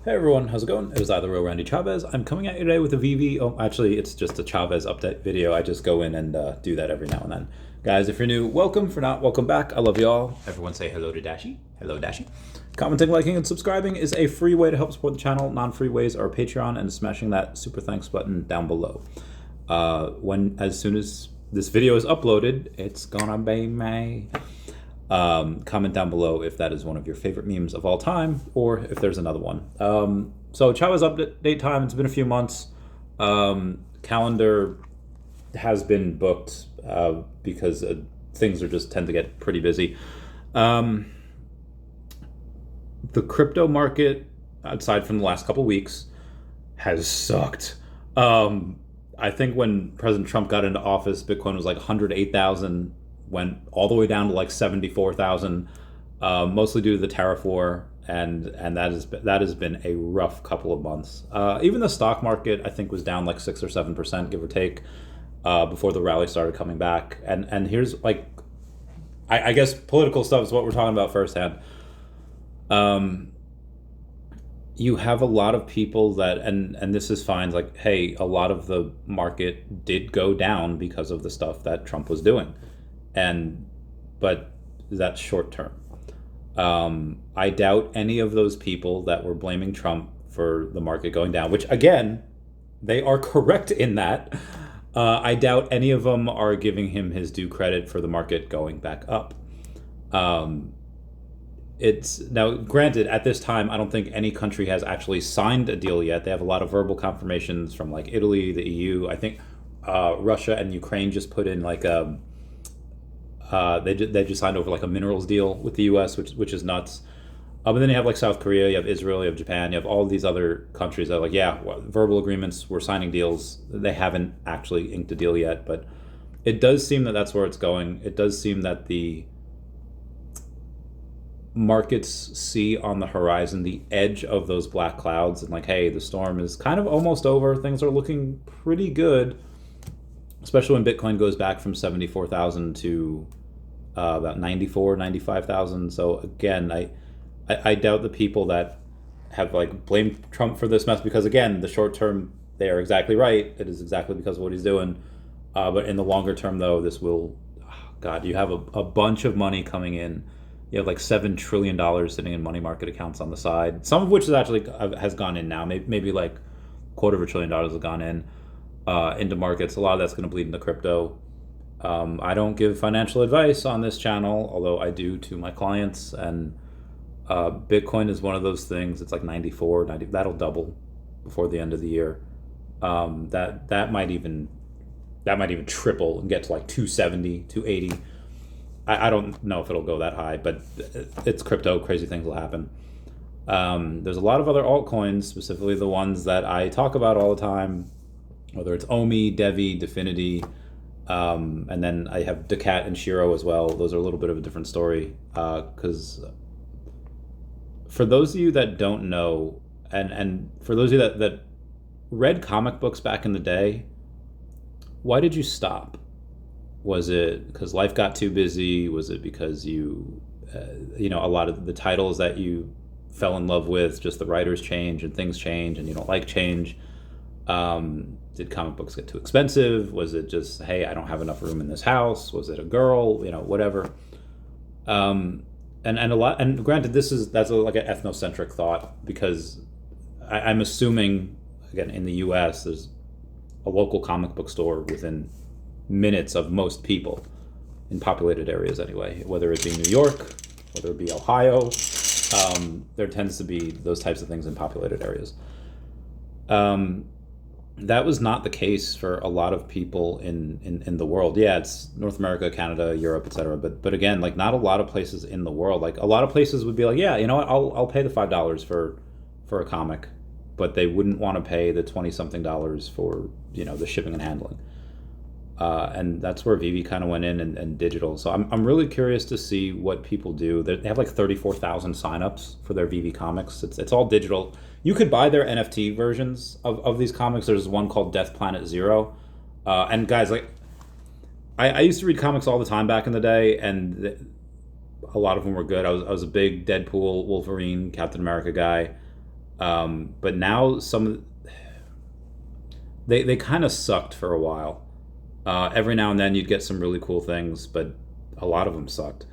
Hey everyone, how's it going? It is I, the real Randy Chavez. I'm coming at you today with a VeVe. Oh, actually, it's just a Chavez update video. I just go in and do that every now and then. Guys, if you're new, welcome. For not, welcome back. I love you all. Everyone say hello to Dashi. Hello, Dashi. Commenting, liking, and subscribing is a free way to help support the channel. Non-free ways are Patreon and smashing that super thanks button down below. As soon as this video is uploaded, it's gonna be May. Comment down below if that is one of your favorite memes of all time, or if there's another one. So Chavez update time, it's been a few months. Calendar has been booked because things are just tend to get pretty busy. The crypto market, aside from the last couple weeks, has sucked. I think when President Trump got into office, Bitcoin was like 108,000, went all the way down to like 74,000, mostly due to the tariff war, and that has been a rough couple of months. Even the stock market, I think, was down like 6 or 7%, give or take, before the rally started coming back. And here's like, I guess political stuff is what we're talking about firsthand. You have a lot of people that, and this is fine, like, hey, a lot of the market did go down because of the stuff that Trump was doing. But that's short term. I doubt any of those people that were blaming Trump for the market going down, which again, they are correct in that. I doubt any of them are giving him his due credit for the market going back up. It's now granted, at this time, I don't think any country has actually signed a deal yet. They have a lot of verbal confirmations from like Italy, the EU. I think Russia and Ukraine just put in like they just signed over like a minerals deal with the U.S., which is nuts. But then you have like South Korea, you have Israel, you have Japan, you have all these other countries that are like, yeah, verbal agreements, we're signing deals. They haven't actually inked a deal yet, but it does seem that that's where it's going. It does seem that the markets see on the horizon the edge of those black clouds and like, hey, the storm is kind of almost over. Things are looking pretty good, especially when Bitcoin goes back from 74,000 to about 94, 95,000. So again, I doubt the people that have like blamed Trump for this mess, because again, the short term, they are exactly right. It is exactly because of what he's doing. But in the longer term though, this will, God, you have a bunch of money coming in. You have like $7 trillion sitting in money market accounts on the side, some of which is actually has gone in now. Maybe like $250 billion has gone in into markets. A lot of that's going to bleed into crypto. I don't give financial advice on this channel, although I do to my clients. And Bitcoin is one of those things. It's like 94, 90. That'll double before the end of the year. That might even triple and get to like 270, 280. I don't know if it'll go that high, but it's crypto. Crazy things will happen. There's a lot of other altcoins, specifically the ones that I talk about all the time, whether it's OMI, DEVVE, Definity, and then I have DeCAT and SHIRO as well. Those are a little bit of a different story, because for those of you that don't know, and for those of you that read comic books back in the day, why did you stop? Was it because life got too busy? Was it because you know, a lot of the titles that you fell in love with, just the writers change and things change and you don't like change? Did comic books get too expensive? Was it just, hey, I don't have enough room in this house? Was it a girl? You know, whatever. And a lot, and granted, that's like an ethnocentric thought, because I'm assuming, again, in the U.S., there's a local comic book store within minutes of most people in populated areas anyway, whether it be New York, whether it be Ohio. There tends to be those types of things in populated areas. That was not the case for a lot of people in the world. Yeah, it's North America, Canada, Europe, etc. But again, like, not a lot of places in the world. Like, a lot of places would be like, yeah, you know what, I'll pay the $5 for a comic, but they wouldn't want to pay the 20-something dollars for, you know, the shipping and handling. And that's where VeVe kind of went in, and digital. So I'm really curious to see what people do. They have like 34,000 signups for their VeVe comics. It's all digital. You could buy their NFT versions of these comics. There's one called Death Planet Zero. And guys, like, I used to read comics all the time back in the day, and a lot of them were good. I was a big Deadpool, Wolverine, Captain America guy. But now they kind of sucked for a while. Every now and then you'd get some really cool things, but a lot of them sucked.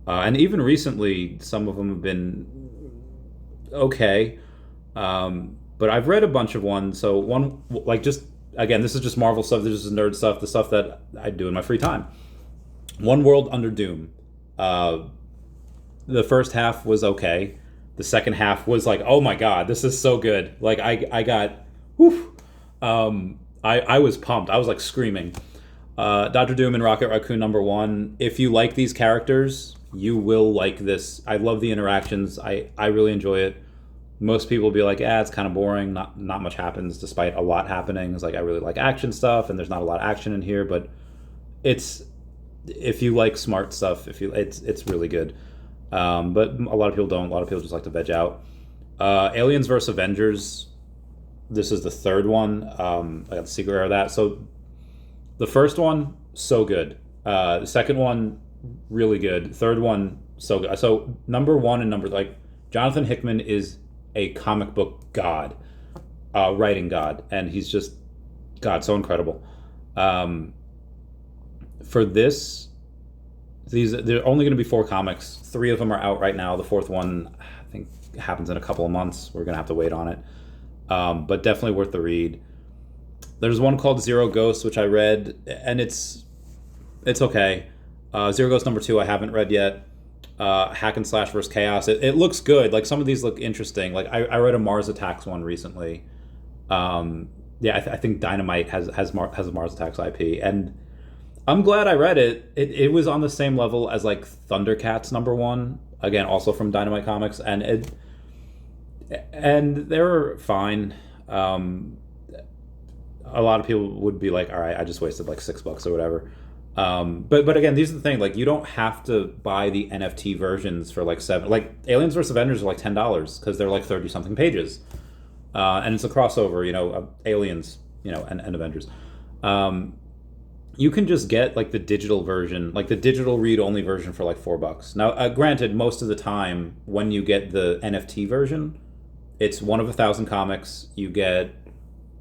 And even recently, some of them have been okay. But I've read a bunch of ones. So one, like, just again, this is just Marvel stuff. This is nerd stuff. The stuff that I do in my free time. One World Under Doom. The first half was okay. The second half was like, oh my god, this is so good. Like I got, whew. I was pumped. I was like screaming. Dr. Doom and Rocket Raccoon #1. If you like these characters, you will like this. I love the interactions. I really enjoy it. Most people will be like, it's kind of boring. Not much happens, despite a lot happening. It's like, I really like action stuff, and there's not a lot of action in here, but if you like smart stuff, it's really good. But a lot of people don't. A lot of people just like to veg out. Aliens vs. Avengers. This is the third one. I got the secret rare of that. So the first one, so good. The second one, really good. Third one, so good. So #1 and Jonathan Hickman is a comic book god, writing god, and he's just God, so incredible. For this, there are only going to be 4 comics. 3 of them are out right now. The 4th one, I think, happens in a couple of months. We're going to have to wait on it. But definitely worth the read. There's one called Zero Ghost, which I read, and it's okay. Zero Ghost #2 I haven't read yet. Hack and Slash vs. Chaos. It looks good. Like, some of these look interesting. Like, I read a Mars Attacks one recently. I think Dynamite has a Mars Attacks IP, and I'm glad I read it. It was on the same level as like Thundercats #1, again, also from Dynamite Comics, and they were fine. A lot of people would be like, all right, I just wasted like $6 or whatever. But again, these are the thing. Like, you don't have to buy the NFT versions for like $7. Like, Aliens vs. Avengers are like $10 because they're like 30 something pages, and it's a crossover, of Aliens, and Avengers. You can just get like the digital version, like the digital read-only version for like $4. Now, granted, most of the time when you get the NFT version, it's 1 of 1,000 comics. You get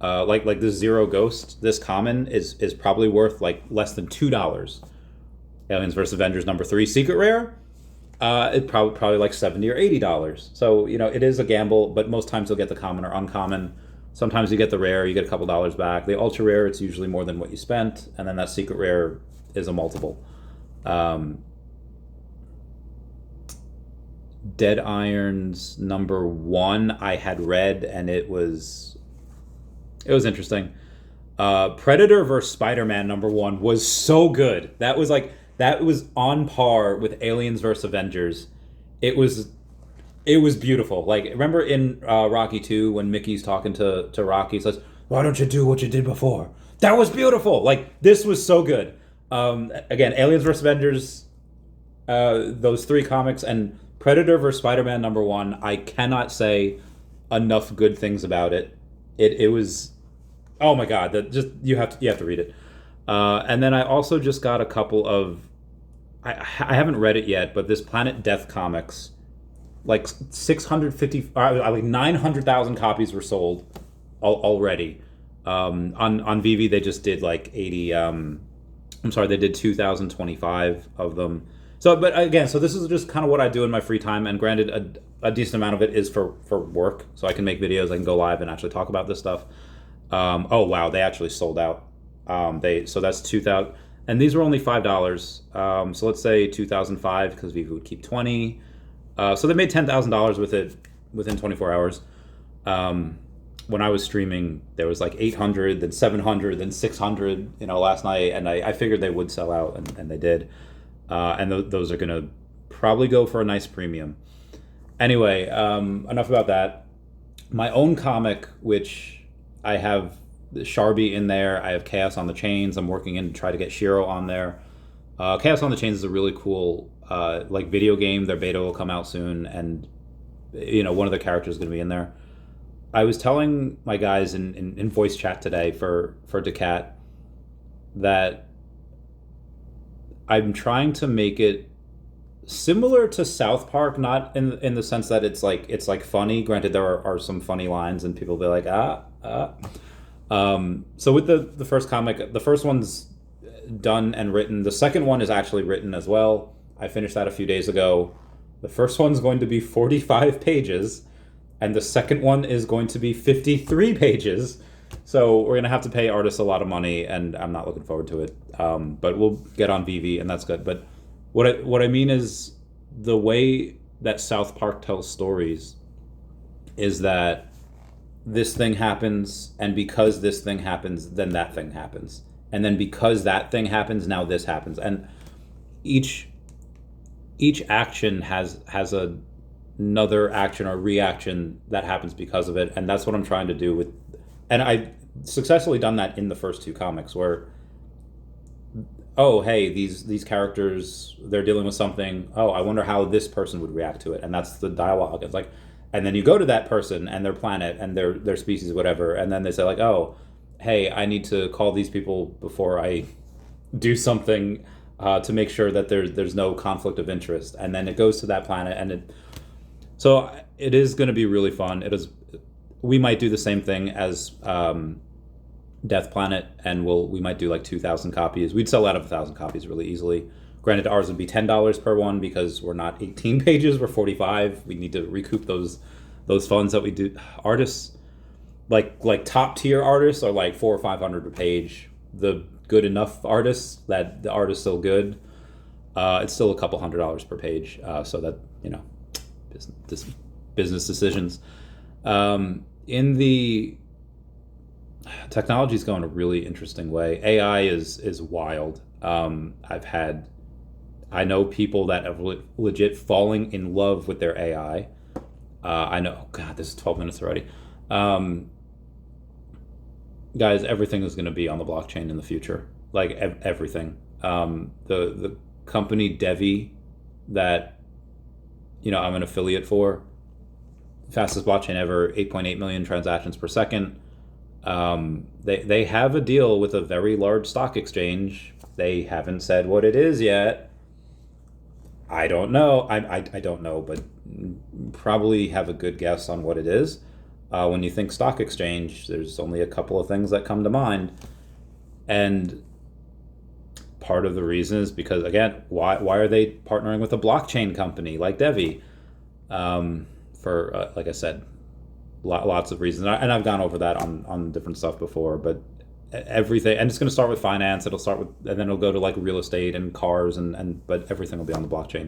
like the Zero Ghost. This common is probably worth like less than $2. Aliens vs. Avengers #3 secret rare, it probably like $70 or $80. So it is a gamble, but most times you'll get the common or uncommon. Sometimes you get the rare, you get a couple dollars back. The ultra rare, it's usually more than what you spent, and then that secret rare is a multiple. Dead Iron's #1 I had read, and it was interesting. Predator vs. Spider-Man #1 was so good. That was on par with Aliens vs. Avengers. It was beautiful. Like, remember in Rocky 2 when Mickey's talking to Rocky, he says, "Why don't you do what you did before?" That was beautiful. Like, this was so good. Again, Aliens vs. Avengers, those 3 comics, and Predator vs. Spider-Man #1. I cannot say enough good things about it. It was, oh my god! You have to read it. And then I also just got a couple of, I haven't read it yet, but this Planet Death comics. Like 650, like 900,000 copies were sold already. On VeVe they just did like 80. They did 2,025 of them. So, but again, so this is just kind of what I do in my free time. And granted, a decent amount of it is for work, so I can make videos, I can go live and actually talk about this stuff. Oh wow, they actually sold out. So that's 2,000, and these were only $5. So let's say 2,005 because VeVe would keep 20. So they made $10,000 with it within 24 hours. When I was streaming, there was like 800, then 700, then 600, last night. And I figured they would sell out, and they did. And those are going to probably go for a nice premium. Anyway, enough about that. My own comic, which I have Sharby in there. I have Chaos on the Chains. I'm working in to try to get SHIRO on there. Chaos on the Chains is a really cool video game. Their beta will come out soon, and one of the characters is going to be in there. I was telling my guys in voice chat today for Decat that I'm trying to make it similar to South Park, not in the sense that it's like funny. Granted, there are some funny lines, and people will be like, ah. So with the first comic, the first one's done and written. The second one is actually written as well. I finished that a few days ago. The first one's going to be 45 pages, and the second one is going to be 53 pages. So we're gonna have to pay artists a lot of money, and I'm not looking forward to it. But we'll get on VeVe, and that's good. But what I mean is the way that South Park tells stories is that this thing happens, and because this thing happens, then that thing happens, and then because that thing happens, now this happens, and each action has another action or reaction that happens because of it, and that's what I'm trying to do with. And I successfully done that in the first two comics, where, oh, hey, these characters, they're dealing with something. Oh, I wonder how this person would react to it, and that's the dialogue. It's like, and then you go to that person and their planet and their species, whatever, and then they say like, oh, hey, I need to call these people before I do something to make sure that there's no conflict of interest, and then it goes to that planet, and so it is going to be really fun. It is. We might do the same thing as Death Planet, and we might do like 2,000 copies. We'd sell out of 1,000 copies really easily. Granted, ours would be $10 per one because we're not 18 pages, we're 45. We need to recoup those funds that we do. Artists, like top tier artists, are like $400 or $500 a page. The good enough artists, that the art is still good, it's still a couple $100 per page. So that, business decisions. In the technology's going a really interesting way. AI is wild. I know people that have legit falling in love with their AI. I know, God, this is 12 minutes already. Guys, everything is going to be on the blockchain in the future. Like everything. The company DEVVE that, I'm an affiliate for, fastest blockchain ever, 8.8 million transactions per second. They have a deal with a very large stock exchange. They haven't said what it is yet. I don't know. I don't know, but probably have a good guess on what it is. When you think stock exchange, there's only a couple of things that come to mind. And part of the reason is because, again, why are they partnering with a blockchain company like DEVVE? For, like I said, lots of reasons. And I've gone over that on different stuff before, but everything, and it's going to start with finance, and then it'll go to like real estate and cars, but everything will be on the blockchain.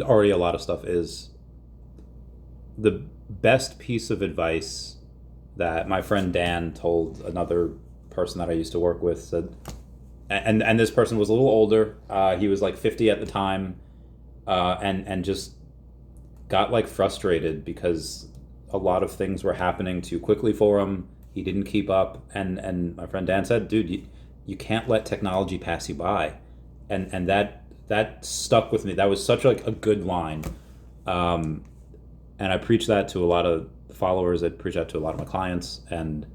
Already a lot of stuff is. The best piece of advice that my friend Dan told another person that I used to work with said, and this person was a little older, he was like 50 at the time, and just got like frustrated because a lot of things were happening too quickly for him. He didn't keep up, and my friend Dan said, dude, you can't let technology pass you by. And that stuck with me. That was such like a good line. And I preach that to a lot of followers. I preach that to a lot of my clients. And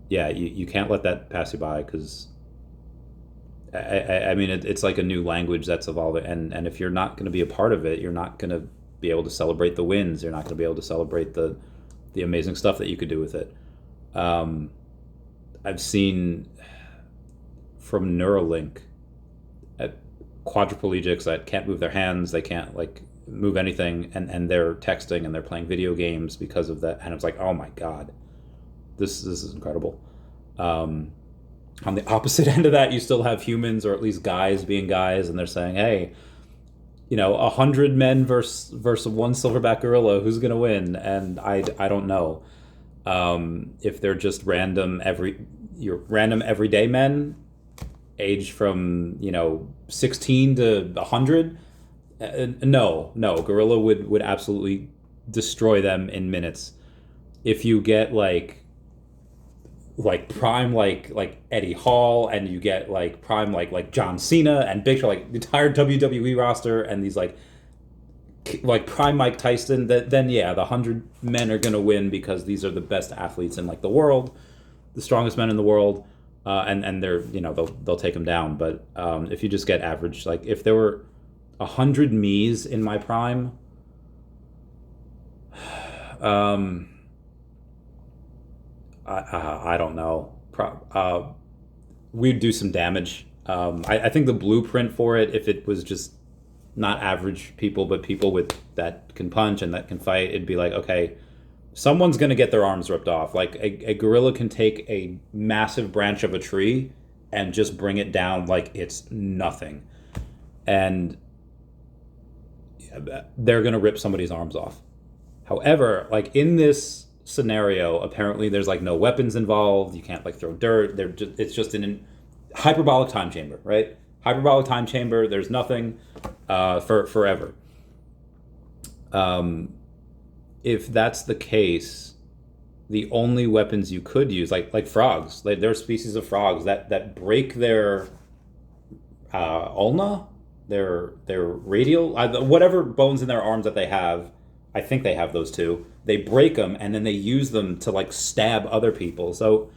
yeah, you can't let that pass you by, because I mean, it's like a new language that's evolving. And if you're not going to be a part of it, you're not going to be able to celebrate the wins. You're not going to be able to celebrate the amazing stuff that you could do with it. I've seen from Neuralink at quadriplegics that can't move their hands, they can't like move anything, and they're texting and they're playing video games because of that. And I was like, oh my God, this is incredible. On the opposite end of that, you still have humans, or at least guys being guys, and they're saying, hey, 100 men versus one silverback gorilla, who's gonna win? And I don't know. If they're just random everyday men, aged from 16 to 100, no, gorilla would absolutely destroy them in minutes. If you get like prime like Eddie Hall, and you get like prime like John Cena and Big Show, like the entire WWE roster, and these like prime Mike Tyson, then yeah, the 100 men are gonna win, because these are the best athletes in like the world, the strongest men in the world. and they're they'll take them down. But if you just get average, like if there were 100 me's in my prime, I don't know. We'd do some damage. I think the blueprint for it, if it was just not average people, but people that can punch and that can fight, it'd be like, okay, someone's going to get their arms ripped off. Like a gorilla can take a massive branch of a tree and just bring it down like it's nothing. And they're going to rip somebody's arms off. However, like in this scenario, apparently there's like no weapons involved. You can't like throw dirt. It's just an hyperbolic time chamber, right? Hyperbolic time chamber. There's nothing for forever. If that's the case, the only weapons you could use, like frogs, like there are species of frogs that break their ulna, their radial, whatever bones in their arms that they have. I think they have those too. They break them and then they use them to like stab other people. So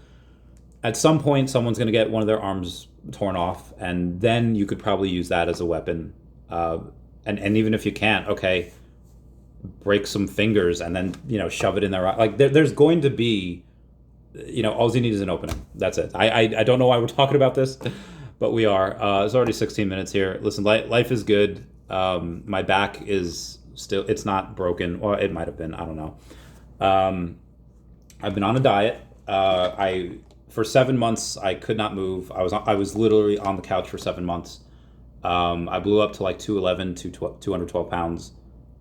at some point, someone's going to get one of their arms torn off, and then you could probably use that as a weapon. And even if you can't, okay, break some fingers and then shove it in their eye. Like there's going to be, all you need is an opening. That's it. I don't know why we're talking about this, but we are. It's already 16 minutes here. Listen, life is good. My back is still, it's not broken. Well, it might have been. I don't know. I've been on a diet. For 7 months, I could not move. I was literally on the couch for 7 months. I blew up to like 211 to 212 pounds.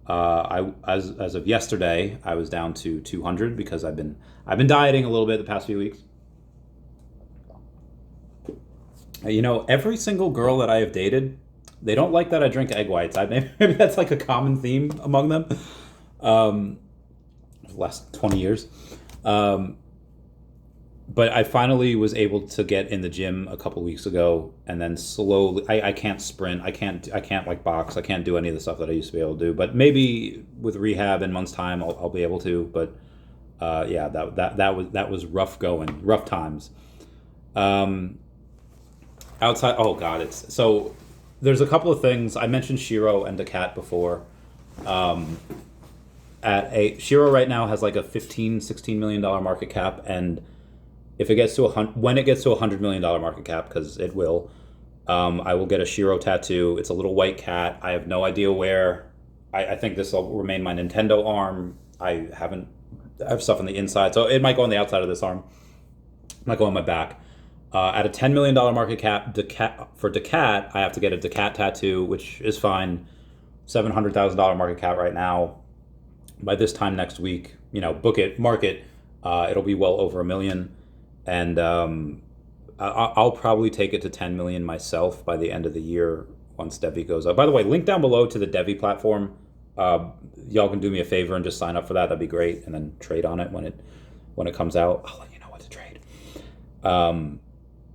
As of yesterday, I was down to 200 because I've been dieting a little bit the past few weeks. Every single girl that I have dated, they don't like that I drink egg whites. Maybe that's like a common theme among them. The last 20 years. But I finally was able to get in the gym a couple weeks ago, and then slowly, I can't sprint, I can't like box, I can't do any of the stuff that I used to be able to do. But maybe with rehab in months' time, I'll be able to. But yeah, that was rough going, rough times. Outside, oh god, so there's a couple of things I mentioned. SHIRO and DeCAT before. SHIRO right now has like a $15-16 million market cap, and if it gets to when it gets to $100 million market cap, because it will, I will get a SHIRO tattoo. It's a little white cat. I have no idea where. I think this will remain my Nintendo arm. I have stuff on the inside, so it might go on the outside of this arm. It might go on my back. At a $10 million market cap, for DeCat, I have to get a DeCat tattoo, which is fine. $700,000 market cap right now. By this time next week, book it, mark it. It'll be well over $1 million. And I'll probably take it to 10 million myself by the end of the year once DEVVE goes up. By the way, link down below to the DEVVE platform. Y'all can do me a favor and just sign up for that. That'd be great, and then trade on it when it comes out. I'll let you know what to trade.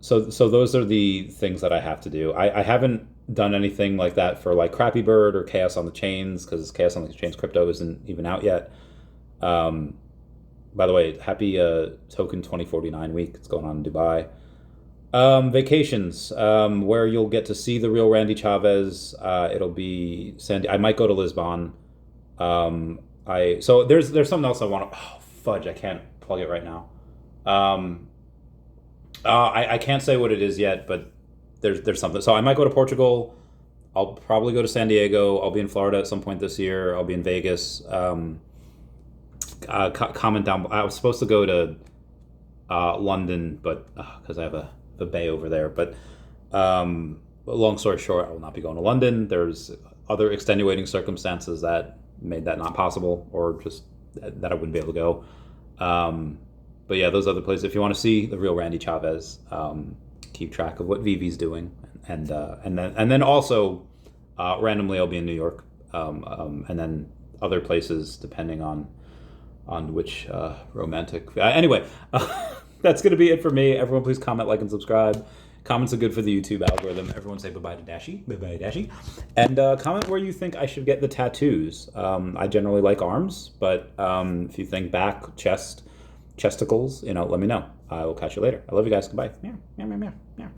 So those are the things that I have to do. I haven't done anything like that for like Crappy Bird or Chaos on the Chains, because Chaos on the Chains crypto isn't even out yet. By the way, happy Token 2049 week. It's going on in Dubai. Vacations, where you'll get to see the real Randy Chavez. It'll be I might go to Lisbon. So there's something else I want to. Oh fudge! I can't plug it right now. I can't say what it is yet, but there's something. So I might go to Portugal. I'll probably go to San Diego. I'll be in Florida at some point this year. I'll be in Vegas. Comment down. I was supposed to go to London, but because I have a bay over there. But long story short, I will not be going to London. There's other extenuating circumstances that made that not possible, or just that I wouldn't be able to go. But yeah, those other places. If you want to see the real Randy Chavez, keep track of what VeVe's doing, and then also randomly I'll be in New York, and then other places depending on which romantic. Anyway, that's gonna be it for me. Everyone, please comment, like, and subscribe. Comments are good for the YouTube algorithm. Everyone say bye-bye to Dashi. Bye-bye, Dashi. And comment where you think I should get the tattoos. I generally like arms, but if you think back, chest, chesticles, let me know. I will catch you later. I love you guys. Goodbye. Meow, meow, meow, meow, meow.